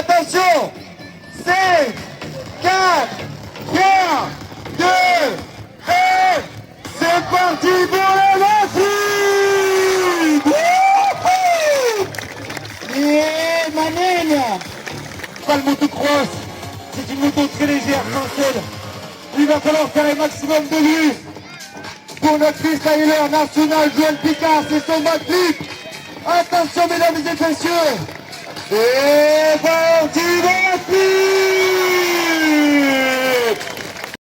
Attention. 5, 4, 3, 2, 1. C'est parti pour la Afrique. Et Manen. Pas le motocross. C'est une moto très légère, sans seule. Il va falloir faire un maximum de lui. Pour notre freestyler national, Joël Picard, c'est son backflip. Attention, mesdames et messieurs. C'est parti, backflip.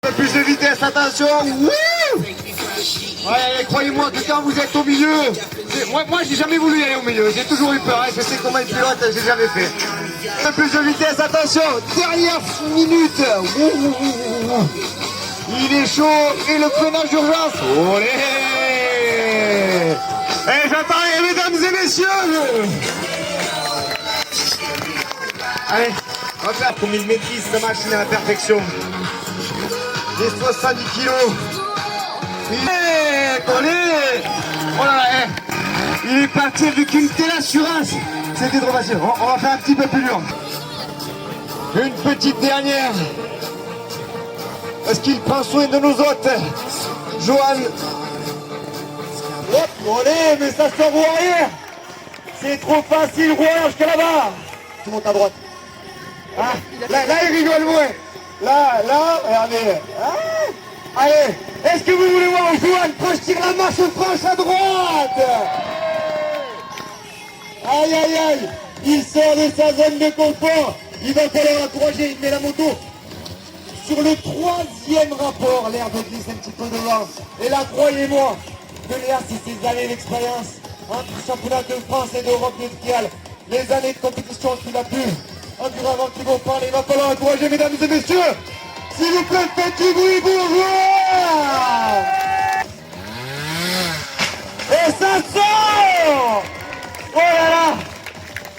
Un peu plus de vitesse, attention. Ouais, croyez-moi que quand vous êtes au milieu, moi j'ai jamais voulu aller au milieu, j'ai toujours eu peur, hein, je sais comment être pilote, j'ai jamais fait. Un peu plus de vitesse, attention, dernière minute. Il est chaud et le freinage d'urgence. Olé! Et j'attends, mesdames et messieurs. Allez, hop là, comme il maîtrise sa machine à la perfection. Les 70 kilos. Oh là là, il est parti avec une telle assurance. C'était trop facile. On va faire un petit peu plus dur. Une petite dernière. Est-ce qu'il prend soin de nous autres, Johan? Hop, allez, mais ça sort au arrière. C'est trop facile, roue arrière jusqu'à là-bas. Tu montes à droite. Ah, là, il rigole moins. Là, regardez. Ah, allez, est-ce que vous voulez voir Johan franchir la marche franche à droite? Aïe, aïe, aïe. Il sort de sa zone de confort. Il va falloir encourager, il met la moto sur le 3e rapport, l'air de glisse un petit peu devant. Et là, croyez-moi, que Léa, c'est ses années d'expérience entre championnat de France et d'Europe de trial. Les années de compétition qu'il a pu endurer avant qu'ils vont parler. Il va falloir encourager, mesdames et messieurs. S'il vous plaît, faites du bruit pour Johan. Et ça sort. Oh là là.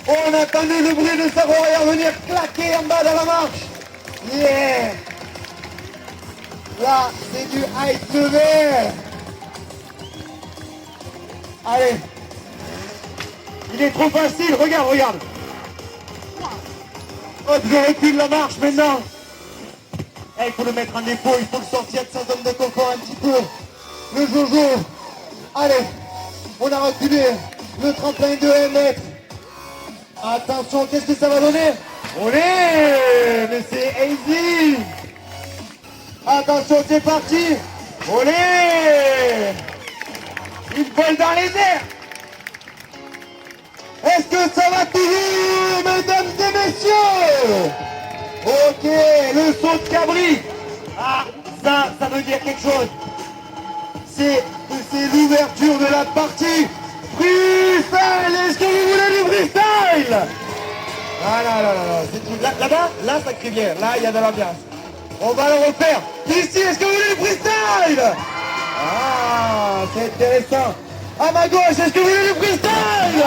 On attendait le bruit de sa roue arrière venir claquer en bas de la marche. Yeah. Là, c'est du high level. Allez. Il est trop facile, regarde. Hop, je recule la marche maintenant. Il faut le mettre en dépôt, il faut le sortir de sa zone de confort un petit peu. Le Jojo. Allez, on a reculé le tremplin de 1 mètre. Attention, qu'est-ce que ça va donner? Olé, mais c'est easy. Attention, c'est parti. Olé. Il vole dans les airs. Est-ce que ça va toujours, mesdames et messieurs? Ok, le saut de cabri. Ah, ça veut dire quelque chose. C'est l'ouverture de la partie freestyle. Est-ce que vous voulez du freestyle? Ah là, c'est tout. Là-bas, là ça crie bien. Là, il y a de l'ambiance. On va le refaire. Ici, est-ce que vous voulez du freestyle? Ah, c'est intéressant. À ma gauche, est-ce que vous voulez du freestyle?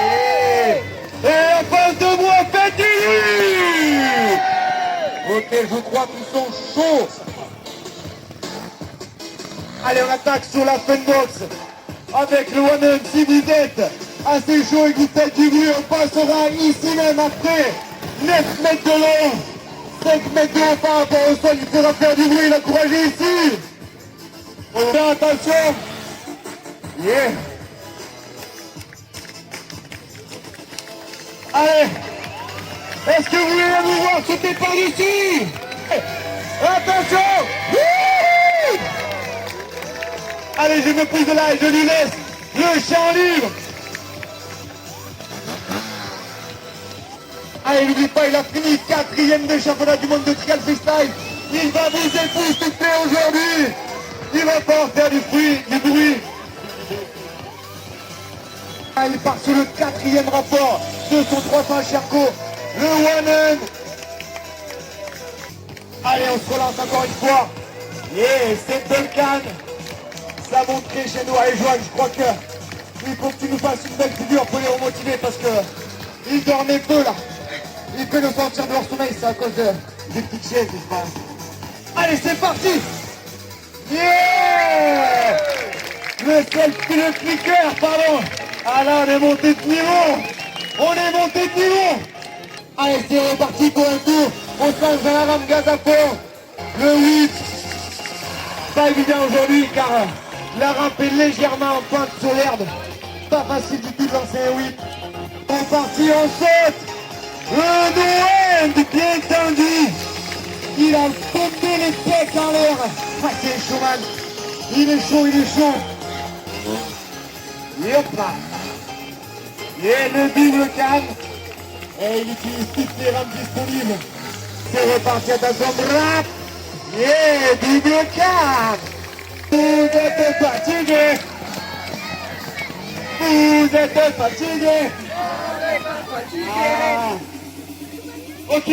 Yeah. Et en face de moi, faites du bruit. Ok, je crois qu'ils sont chauds. Allez, on attaque sur la funbox avec le one-up. Si vous êtes assez chaud et que vous faites du bruit, on passera ici même après 9 mètres de long, 5 mètres de haut par rapport au sol. Il faudra faire du bruit, l'encourager ici. On fait attention. Yeah. Allez. Est-ce que vous voulez nous voir sauter par-dessus? Attention. Wouh. Allez, je me prise de là et je lui laisse le champ libre. Allez, n'oublie pas, il a fini 4e de championnat du monde de trial freestyle. Il va vous époustoufler aujourd'hui. Il va pas faire du bruit. Il part sur le 4e rapport de son 300 Cherco. Le one hand. Allez, on se relance encore une fois. Et c'est Duncan. Ça monte chez nous. Allez, Joël, je crois qu'il faut que tu nous fasses une belle figure pour les remotiver parce que il dormait peu là. Il peut nous sortir de leur sommeil, c'est à cause des petites chaises, je pense. Allez, c'est parti. Yeah. Le clicker, pardon. Ah là, on est monté de niveau. Allez, c'est reparti pour un tour. On se lance dans la rampe gaz à fond. Le 8. Pas évident aujourd'hui car la rampe est légèrement en pointe sur l'herbe. Pas facile du tout de lancer un 8. On est parti, on saute. Le no-end bien tendu. Il a pompé les pecs en l'air. Ah, c'est chaud, man. Il est chaud, il est chaud. Et hop là. Et le double cam. Et il utilise toutes les rampes disponibles. C'est reparti, attention, rap. Et double cam. Vous êtes fatigué. Vous êtes fatigué. Ah. Ok.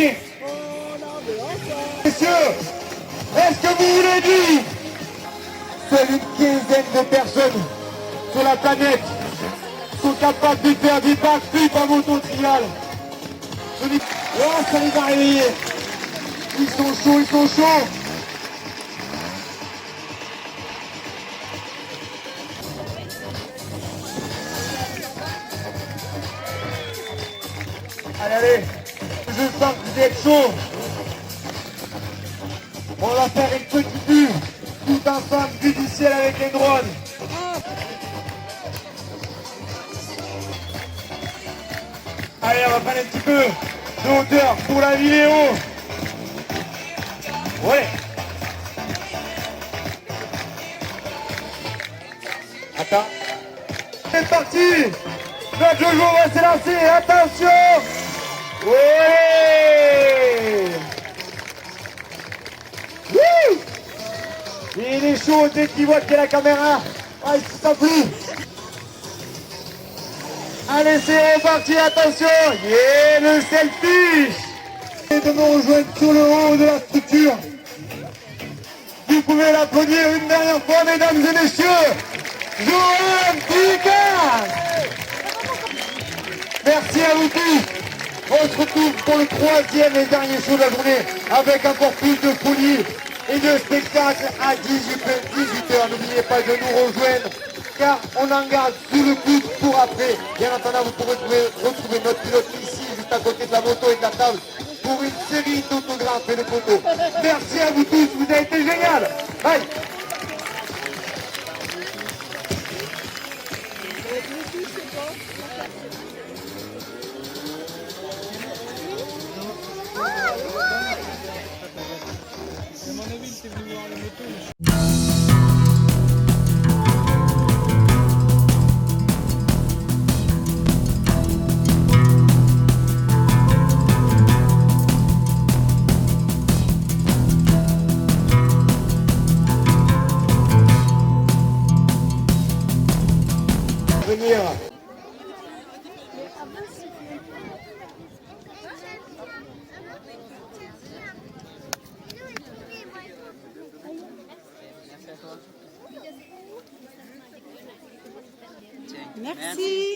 Messieurs, est-ce que vous voulez dire seule une quinzaine de personnes sur la planète sont capables de faire des backflips en moto trial? Oh, ça les a réveillés. Ils sont chauds, ils sont chauds. Allez, allez, je sens que vous êtes chaud. On va faire une petite vue, tout ensemble, vue du ciel avec les drones. Allez, on va prendre un petit peu de hauteur pour la vidéo. Ouais. Attends. C'est parti. Notre Jojo va s'élancer. Attention. Ouais. Wouh. Il est chaud dès qu'il voit qu'il y a la caméra. Ah, il se sent plus. Allez, c'est reparti, attention. Yeah, le selfie. Et de me rejoindre sur le haut de la structure. Vous pouvez l'applaudir une dernière fois, mesdames et messieurs. Johan Picard. Merci à vous tous. On se retrouve pour le troisième et dernier show de la journée avec encore plus de folie et de spectacle à 18h. N'oubliez pas de nous rejoindre car on en garde sous le coude pour après. Bien entendu, vous pourrez retrouver notre pilote ici, juste à côté de la moto et de la table pour une série d'autographes et de photos. Merci à vous tous, vous avez été génial. Bye. Venir. Merci.